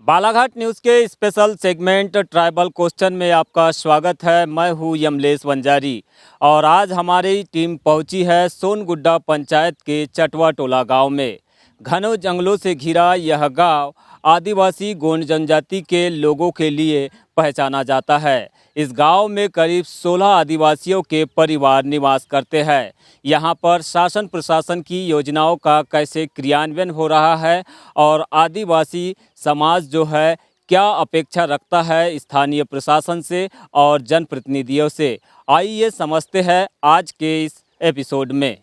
Balaghat news के special segment tribal question में आपका स्वागत है। मैं हूं यमलेश वंजारी और आज हमारी टीम पहुंची है सोनगुड्डा पंचायत के चटवा टोला गांव में। घनों जंगलों से घिरा यह गांव आदिवासी गोंड जनजाति के लोगों के लिए पहचाना जाता है। इस गांव में करीब 16 आदिवासियों के परिवार निवास करते हैं। यहां पर शासन प्रशासन की योजनाओं का कैसे क्रियान्वयन हो रहा है और आदिवासी समाज जो है क्या अपेक्षा रखता है स्थानीय प्रशासन से और जनप्रतिनिधियों से, आइए समझते हैं आज के इस एपिसोड में।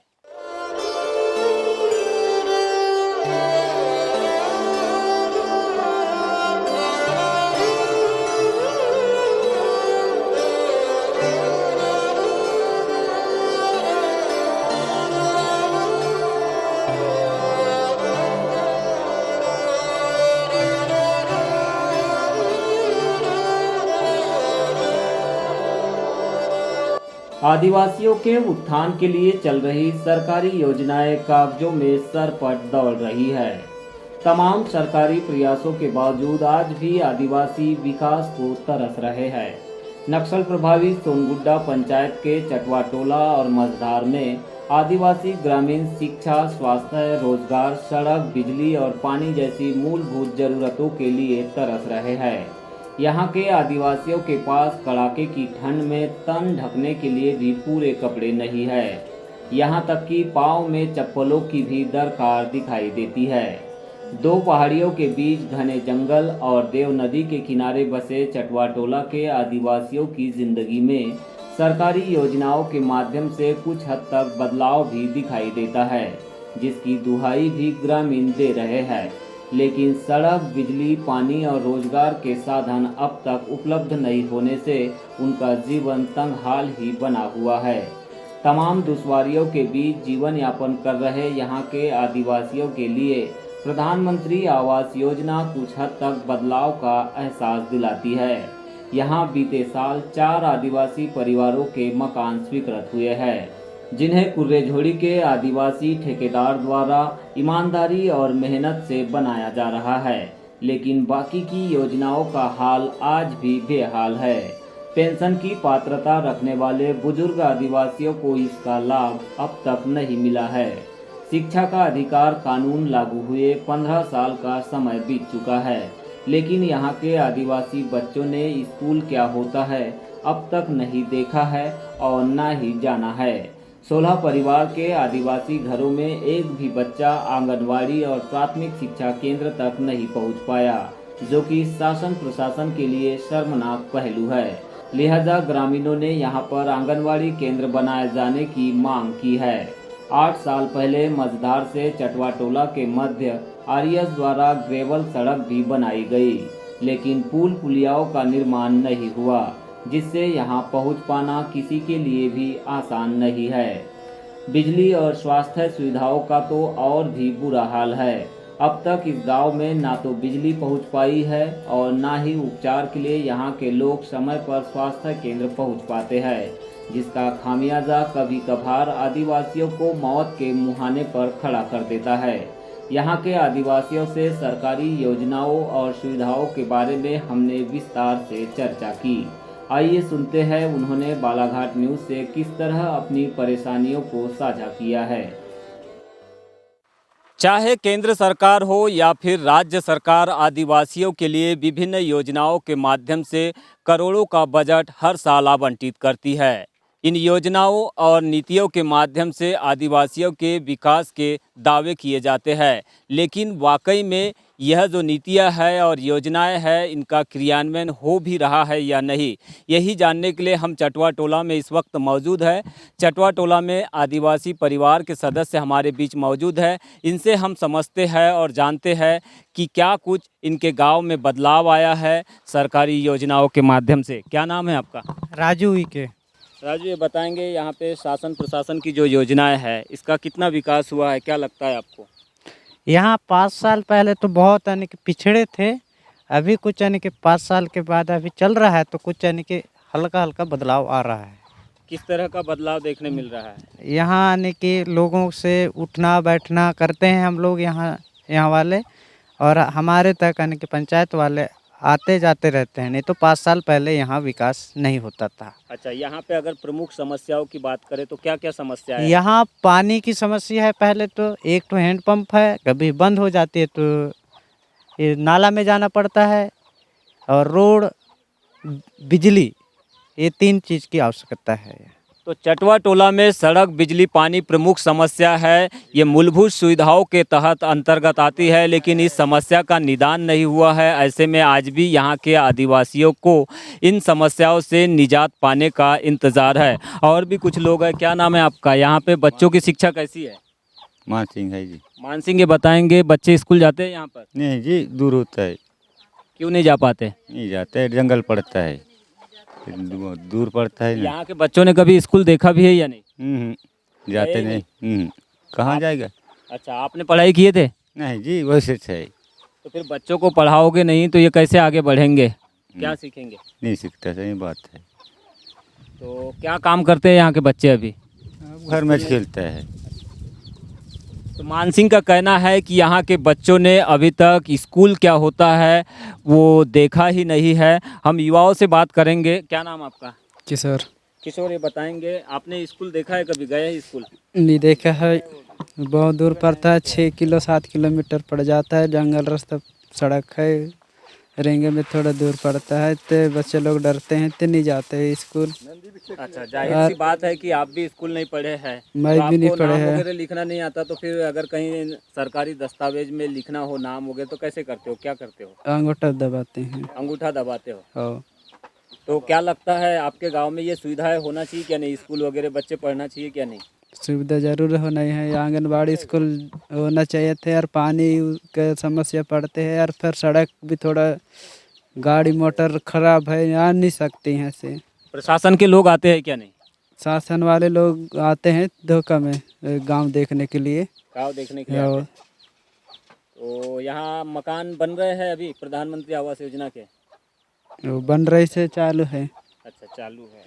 आदिवासियों के उत्थान के लिए चल रही सरकारी योजनाएं कागजों में सरपट दौड़ रही है। तमाम सरकारी प्रयासों के बावजूद आज भी आदिवासी विकास को तरस रहे हैं। नक्सल प्रभावित सोनगुड्डा पंचायत के चटवा टोला और मझधार में आदिवासी ग्रामीण शिक्षा, स्वास्थ्य, रोजगार, सड़क, बिजली और पानी जैसी मूलभूत जरूरतों के लिए तरस रहे हैं। यहाँ के आदिवासियों के पास कड़ाके की ठंड में तन ढकने के लिए भी पूरे कपड़े नहीं है। यहाँ तक कि पाँव में चप्पलों की भी दरकार दिखाई देती है। दो पहाड़ियों के बीच घने जंगल और देव नदी के किनारे बसे चटवा टोला के आदिवासियों की जिंदगी में सरकारी योजनाओं के माध्यम से कुछ हद तक बदलाव भी दिखाई देता है, जिसकी दुहाई भी ग्रामीण दे रहे हैं। लेकिन सड़क, बिजली, पानी और रोजगार के साधन अब तक उपलब्ध नहीं होने से उनका जीवन तंगहाल ही बना हुआ है। तमाम दुश्वारियों के बीच जीवन यापन कर रहे यहाँ के आदिवासियों के लिए प्रधानमंत्री आवास योजना कुछ हद तक बदलाव का एहसास दिलाती है। यहाँ बीते साल 4 आदिवासी परिवारों के मकान स्वीकृत हुए हैं, जिन्हें कुर्रेझोड़ी के आदिवासी ठेकेदार द्वारा ईमानदारी और मेहनत से बनाया जा रहा है। लेकिन बाकी की योजनाओं का हाल आज भी बेहाल है। पेंशन की पात्रता रखने वाले बुजुर्ग आदिवासियों को इसका लाभ अब तक नहीं मिला है। शिक्षा का अधिकार कानून लागू हुए 15 साल का समय बीत चुका है, लेकिन यहाँ के आदिवासी बच्चों ने स्कूल क्या होता है अब तक नहीं देखा है और ना ही जाना है। 16 परिवार के आदिवासी घरों में एक भी बच्चा आंगनवाड़ी और प्राथमिक शिक्षा केंद्र तक नहीं पहुंच पाया, जो कि शासन प्रशासन के लिए शर्मनाक पहलू है। लिहाजा ग्रामीणों ने यहां पर आंगनवाड़ी केंद्र बनाए जाने की मांग की है। 8 साल पहले मझधार से चटवा टोला के मध्य आरएस द्वारा ग्रेवल सड़क भी बनाई गई, लेकिन पुल पुलियाओं का निर्माण नहीं हुआ, जिससे यहाँ पहुँच पाना किसी के लिए भी आसान नहीं है। बिजली और स्वास्थ्य सुविधाओं का तो और भी बुरा हाल है। अब तक इस गांव में ना तो बिजली पहुँच पाई है और ना ही उपचार के लिए यहाँ के लोग समय पर स्वास्थ्य केंद्र पहुँच पाते हैं, जिसका खामियाजा कभी कभार आदिवासियों को मौत के मुहाने पर खड़ा कर देता है। यहाँ के आदिवासियों से सरकारी योजनाओं और सुविधाओं के बारे में हमने विस्तार से चर्चा की। आइए सुनते हैं उन्होंने बालाघाट न्यूज़ से किस तरह अपनी परेशानियों को साझा किया है। चाहे केंद्र सरकार हो या फिर राज्य सरकार, आदिवासियों के लिए विभिन्न योजनाओं के माध्यम से करोड़ों का बजट हर साल आवंटित करती है। इन योजनाओं और नीतियों के माध्यम से आदिवासियों के विकास के दावे किए जाते हैं, लेकिन वाकई में यह जो नीतियां है और योजनाएं हैं, इनका क्रियान्वयन हो भी रहा है या नहीं, यही जानने के लिए हम चटवा टोला में इस वक्त मौजूद है। चटवा टोला में आदिवासी परिवार के सदस्य हमारे बीच मौजूद है। इनसे हम समझते हैं और जानते हैं कि क्या कुछ इनके गांव में बदलाव आया है सरकारी योजनाओं के माध्यम से। क्या नाम है आपका? राजू ही के। राजू, ये बताएंगे यहाँ पे शासन प्रशासन की जो योजनाएं है, इसका कितना विकास हुआ है, क्या लगता है आपको? यहाँ 5 साल पहले तो बहुत यानी कि पिछड़े थे। अभी कुछ यानी कि 5 साल के बाद अभी चल रहा है तो कुछ यानी कि हल्का हल्का बदलाव आ रहा है। किस तरह का बदलाव देखने मिल रहा है? यहाँ यानी कि लोगों से उठना बैठना करते हैं हम लोग यहाँ वाले, और हमारे तक यानी कि पंचायत वाले आते जाते रहते हैं, नहीं तो 5 साल पहले यहाँ विकास नहीं होता था। अच्छा, यहाँ पे अगर प्रमुख समस्याओं की बात करें तो क्या क्या समस्या है? यहाँ पानी की समस्या है, पहले तो एक तो हैंडपंप है, कभी बंद हो जाती है तो ये नाला में जाना पड़ता है, और रोड, बिजली, ये 3 चीज़ की आवश्यकता है। तो चटवा टोला में सड़क, बिजली, पानी प्रमुख समस्या है। ये मूलभूत सुविधाओं के तहत अंतर्गत आती है, लेकिन इस समस्या का निदान नहीं हुआ है। ऐसे में आज भी यहाँ के आदिवासियों को इन समस्याओं से निजात पाने का इंतज़ार है। और भी कुछ लोग हैं। क्या नाम है आपका? यहाँ पे बच्चों की शिक्षा कैसी है? मान सिंह है जी। मान सिंह, ये बताएंगे, बच्चे स्कूल जाते हैं यहाँ पर? नहीं जी, दूर होता है, क्यों नहीं जा पाते? नहीं जाते है, जंगल पड़ता है, फिर दूर पड़ता है ना। यहाँ के बच्चों ने कभी स्कूल देखा भी है या नहीं? जाते गए नहीं। कहाँ जाएगा? अच्छा, आपने पढ़ाई किए थे? नहीं जी, वैसे है, तो फिर बच्चों को पढ़ाओगे नहीं तो ये कैसे आगे बढ़ेंगे, क्या सीखेंगे? नहीं सीखता, सही बात है। तो क्या काम करते हैं यहाँ के बच्चे अभी? घर में खेलता है। तो मान सिंह का कहना है कि यहाँ के बच्चों ने अभी तक स्कूल क्या होता है वो देखा ही नहीं है। हम युवाओं से बात करेंगे। क्या नाम आपका? किशोर। किशोर, ये बताएंगे, आपने स्कूल देखा है, कभी गए हैं स्कूल? नहीं देखा है, बहुत दूर पड़ता है, 7 किलोमीटर पड़ जाता है, जंगल रास्ता, सड़क है, रेंगे में थोड़ा दूर पड़ता है, तो बच्चे लोग डरते हैं तो नहीं जाते हैं स्कूल। अच्छा, जाहिर सी बात है कि आप भी स्कूल नहीं पढ़े हैं। मैं तो भी नहीं आपको पढ़े नाम हैं। वगैरह लिखना नहीं आता, तो फिर अगर कहीं सरकारी दस्तावेज में लिखना हो नाम वगैरह तो कैसे करते हो, क्या करते हो? अंगूठा दबाते हैं। अंगूठा दबाते हो? हाँ। तो क्या लगता है आपके गांव में ये सुविधाएं होना चाहिए क्या नहीं? स्कूल वगैरह बच्चे पढ़ना चाहिए क्या नहीं? सुविधा जरूर होना है, आंगनबाड़ी स्कूल होना चाहिए थे, और पानी के समस्या पड़ते हैं, और फिर सड़क भी थोड़ा, गाड़ी मोटर खराब है, आ नहीं सकती हैं से। प्रशासन के लोग आते हैं क्या नहीं? शासन वाले लोग आते हैं धोखा में गांव देखने के लिए। गाँव देखने के लिए आते हैं। तो यहाँ मकान बन रहे हैं अभी प्रधानमंत्री आवास योजना के? वो बन रही से चालू है। अच्छा, चालू है।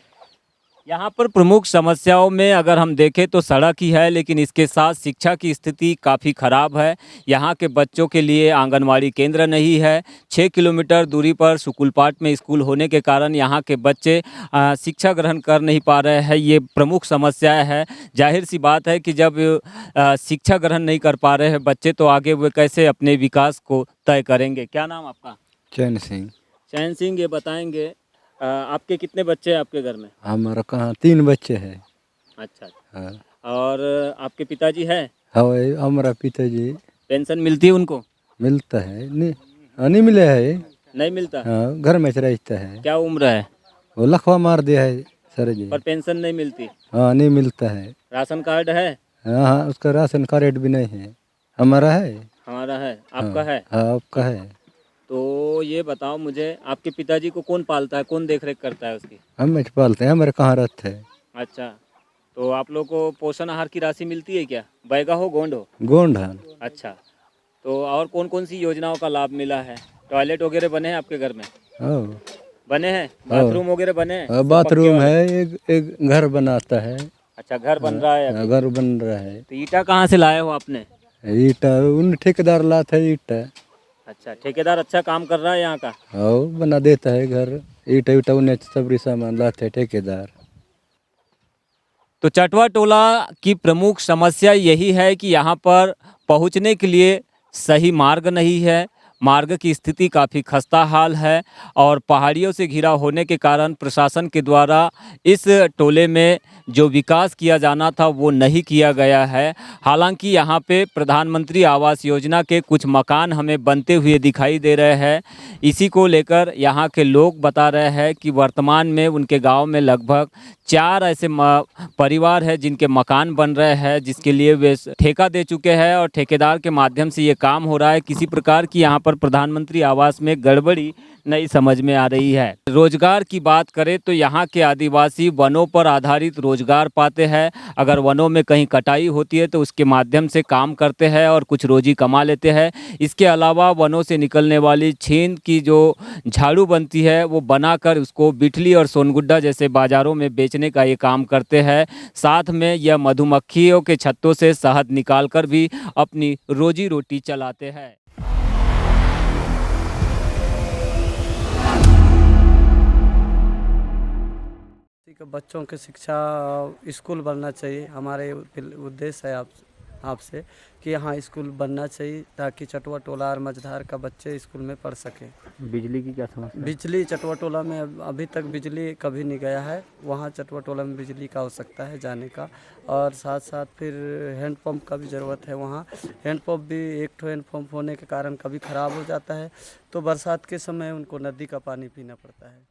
यहाँ पर प्रमुख समस्याओं में अगर हम देखें तो सड़क ही है, लेकिन इसके साथ शिक्षा की स्थिति काफ़ी ख़राब है। यहाँ के बच्चों के लिए आंगनवाड़ी केंद्र नहीं है। 6 किलोमीटर दूरी पर सुकुलपाट में स्कूल होने के कारण यहाँ के बच्चे शिक्षा ग्रहण कर नहीं पा रहे हैं। ये प्रमुख समस्या है। जाहिर सी बात है कि जब शिक्षा ग्रहण नहीं कर पा रहे हैं बच्चे, तो आगे वे कैसे अपने विकास को तय करेंगे। क्या नाम आपका? चैन सिंह। चैन सिंह, ये बताएंगे, आपके कितने बच्चे हैं आपके घर में? हमारा कहाँ 3 बच्चे हैं। अच्छा। हाँ, और आपके पिताजी है? हमारा पिताजी पेंशन मिलती है उनको? मिलता है, नहीं मिले है। नहीं मिलता? हाँ, घर में रहता है। क्या उम्र है? वो लखवा मार दिया है सर जी। पर पेंशन नहीं मिलती? हाँ, नहीं मिलता है। राशन कार्ड है? हाँ, उसका राशन कार्ड भी नहीं है। हमारा है। हमारा है। आपका है? हाँ, आपका है। तो ये बताओ मुझे, आपके पिताजी को कौन पालता है, कौन देख रेख करता है उसकी? हम पालते हैं, हमारे कहाँ रहते है। अच्छा, तो आप लोग को पोषण आहार की राशि मिलती है क्या? बैगा हो गोंड हो? गोंड है। अच्छा, तो और कौन कौन सी योजनाओं का लाभ मिला है? टॉयलेट वगैरह बने हैं आपके घर में? हाँ, बने हैं? बाथरूम वगैरह बने हैं? बाथरूम है, एक घर बनाता है। अच्छा, घर बन रहा है अभी? घर बन रहा है। तो ईटा कहाँ से लाए हो आपने? ईटा उन ठेकेदार लाता है ईटा। अच्छा, ठेकेदार अच्छा काम कर रहा है यहाँ का? हाँ, बना देता है घर। ईटा उटा उन्हें सब सामान लाते है ठेकेदार। तो चटवा टोला की प्रमुख समस्या यही है कि यहाँ पर पहुँचने के लिए सही मार्ग नहीं है। मार्ग की स्थिति काफ़ी खस्ता हाल है और पहाड़ियों से घिरा होने के कारण प्रशासन के द्वारा इस टोले में जो विकास किया जाना था वो नहीं किया गया है। हालांकि यहाँ पे प्रधानमंत्री आवास योजना के कुछ मकान हमें बनते हुए दिखाई दे रहे हैं। इसी को लेकर यहाँ के लोग बता रहे हैं कि वर्तमान में उनके गांव में लगभग 4 ऐसे परिवार हैं जिनके मकान बन रहे हैं, जिसके लिए वे ठेका दे चुके हैं और ठेकेदार के माध्यम से ये काम हो रहा है। किसी प्रकार की यहाँ पर प्रधानमंत्री आवास में गड़बड़ी नहीं समझ में आ रही है। रोजगार की बात करें तो यहाँ के आदिवासी वनों पर आधारित रोजगार पाते हैं। अगर वनों में कहीं कटाई होती है तो उसके माध्यम से काम करते हैं और कुछ रोजी कमा लेते हैं। इसके अलावा वनों से निकलने वाली छेंद की जो झाड़ू बनती है वो बनाकर उसको बिठली और सोनगुड्डा जैसे बाज़ारों में बेचने का ये काम करते हैं। साथ में यह मधुमक्खियों के छत्तों से शहद निकाल कर भी अपनी रोजी रोटी चलाते हैं। बच्चों की शिक्षा स्कूल बनना चाहिए। हमारे उद्देश्य है आपसे कि यहाँ स्कूल बनना चाहिए ताकि चटवा टोला और मझधार का बच्चे स्कूल में पढ़ सकें। बिजली की क्या समस्या? बिजली चटवा टोला में अभी तक बिजली कभी नहीं गया है। वहाँ चटवा टोला में बिजली का आवश्यकता है जाने का, और साथ साथ फिर हैंडपम्प का भी ज़रूरत है। वहाँ हैंडपम्प भी एक ठो हैंडपम्प होने के कारण कभी ख़राब हो जाता है, तो बरसात के समय उनको नदी का पानी पीना पड़ता है।